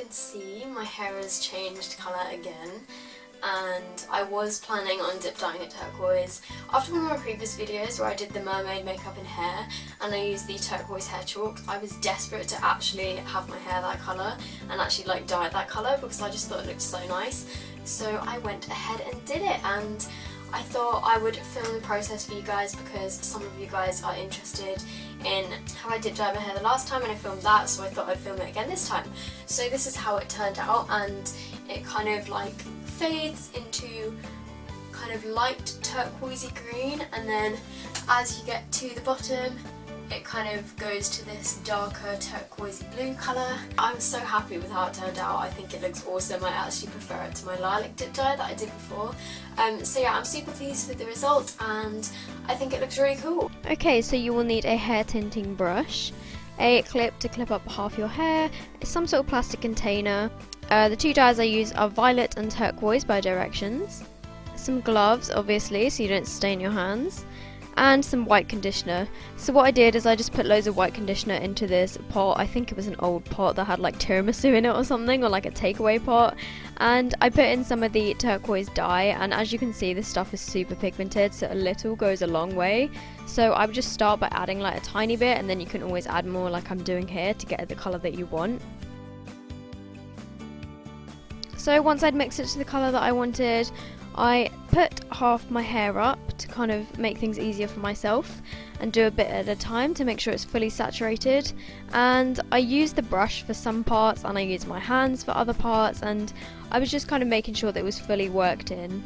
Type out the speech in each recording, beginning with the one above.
can see, my hair has changed colour again, and I was planning on dip dyeing it turquoise. After one of my previous videos where I did the mermaid makeup and hair and I used the turquoise hair chalk, I was desperate to actually have my hair that colour and actually like dye it that colour because I just thought it looked so nice. So I went ahead and did it, and I thought I would film the process for you guys because some of you guys are interested in how I dip dyed my hair the last time and I filmed that, so I thought I'd film it again this time. So this is how it turned out, and it kind of like fades into kind of light turquoisey green, and then as you get to the bottom it kind of goes to this darker turquoisey blue colour. I'm so happy with how it turned out. I think it looks awesome. I actually prefer it to my lilac dip dye that I did before. So yeah, I'm super pleased with the result and I think it looks really cool. Okay, so you will need a hair tinting brush, a clip to clip up half your hair, some sort of plastic container. The two dyes I use are Violet and Turquoise by Directions, some gloves obviously so you don't stain your hands, and some white conditioner. So what I did is I just put loads of white conditioner into this pot. I think it was an old pot that had like tiramisu in it or something, or like a takeaway pot, and I put in some of the turquoise dye, and as you can see this stuff is super pigmented, so a little goes a long way. So I would just start by adding like a tiny bit, and then you can always add more like I'm doing here to get the colour that you want. So once I'd mixed it to the colour that I wanted, I put half my hair up to kind of make things easier for myself and do a bit at a time to make sure it's fully saturated, and I used the brush for some parts and I used my hands for other parts, and I was just kind of making sure that it was fully worked in.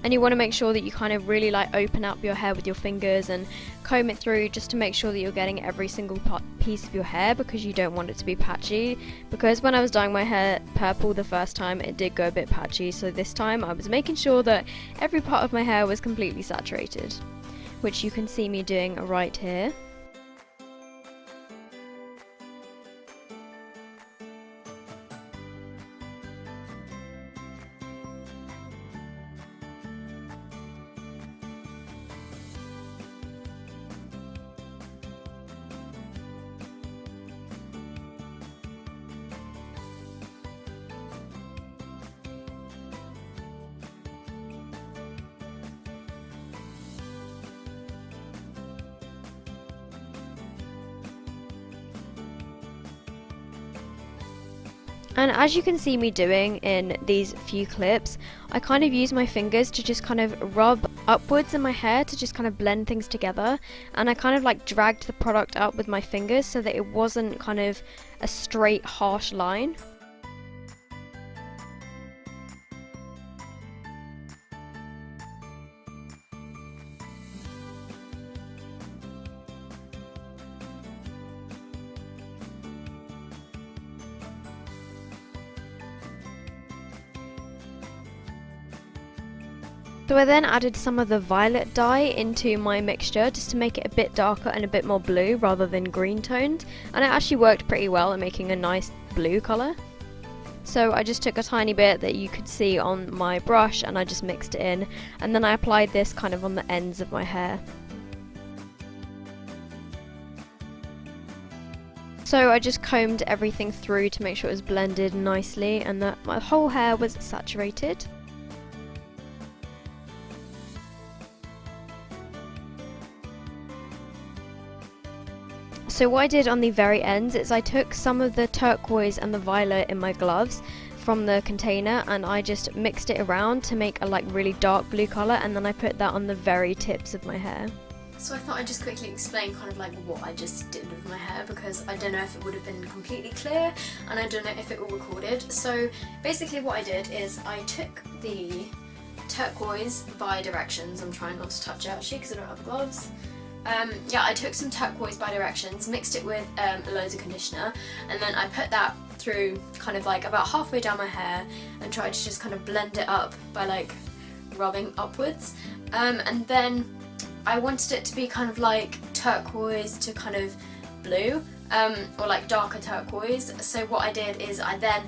And you want to make sure that you kind of really like open up your hair with your fingers and comb it through just to make sure that you're getting every single piece of your hair, because you don't want it to be patchy. Because when I was dyeing my hair purple the first time it did go a bit patchy, so this time I was making sure that every part of my hair was completely saturated, which you can see me doing right here. And as you can see me doing in these few clips, I kind of use my fingers to just kind of rub upwards in my hair to just kind of blend things together, and I kind of like dragged the product up with my fingers so that it wasn't kind of a straight harsh line. So I then added some of the violet dye into my mixture just to make it a bit darker and a bit more blue rather than green toned, and it actually worked pretty well at making a nice blue colour. So I just took a tiny bit that you could see on my brush and I just mixed it in, and then I applied this kind of on the ends of my hair. So I just combed everything through to make sure it was blended nicely and that my whole hair was saturated. So what I did on the very end is I took some of the turquoise and the violet in my gloves from the container and I just mixed it around to make a like really dark blue colour, and then I put that on the very tips of my hair. So I thought I'd just quickly explain kind of like what I just did with my hair, because I don't know if it would have been completely clear and I don't know if it all recorded. So basically what I did is I took the turquoise by Directions. I'm trying not to touch it actually because I don't have gloves. Yeah, I took some turquoise by Directions, mixed it with loads of conditioner, and then I put that through kind of like about halfway down my hair and tried to just kind of blend it up by like rubbing upwards. And then I wanted it to be kind of like turquoise to kind of blue, or like darker turquoise. So what I did is I then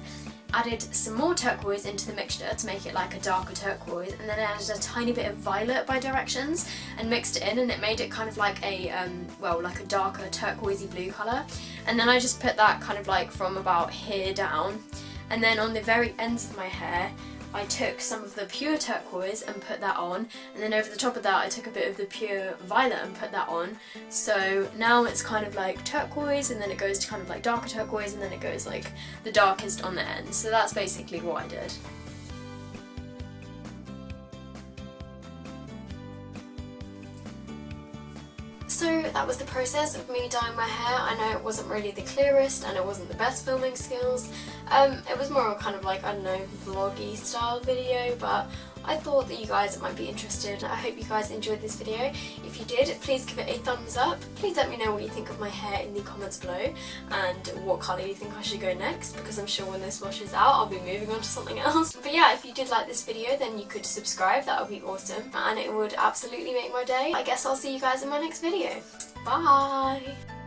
added some more turquoise into the mixture to make it like a darker turquoise, and then I added a tiny bit of violet by directions and mixed it in, and it made it kind of like a well, like a darker turquoisey blue colour. And then I just put that kind of like from about here down, and then on the very ends of my hair I took some of the pure turquoise and put that on, and then over the top of that I took a bit of the pure violet and put that on. So now it's kind of like turquoise, and then it goes to kind of like darker turquoise, and then it goes like the darkest on the end. So that's basically what I did. So that was the process of me dyeing my hair. I know it wasn't really the clearest and it wasn't the best filming skills. It was more of kind of like, I don't know, vloggy style video, but I thought that you guys might be interested. I hope you guys enjoyed this video. If you did, please give it a thumbs up. Please let me know what you think of my hair in the comments below and what colour you think I should go next, because I'm sure when this washes out I'll be moving on to something else. But yeah, if you did like this video then you could subscribe, that would be awesome and it would absolutely make my day. I guess I'll see you guys in my next video. Bye!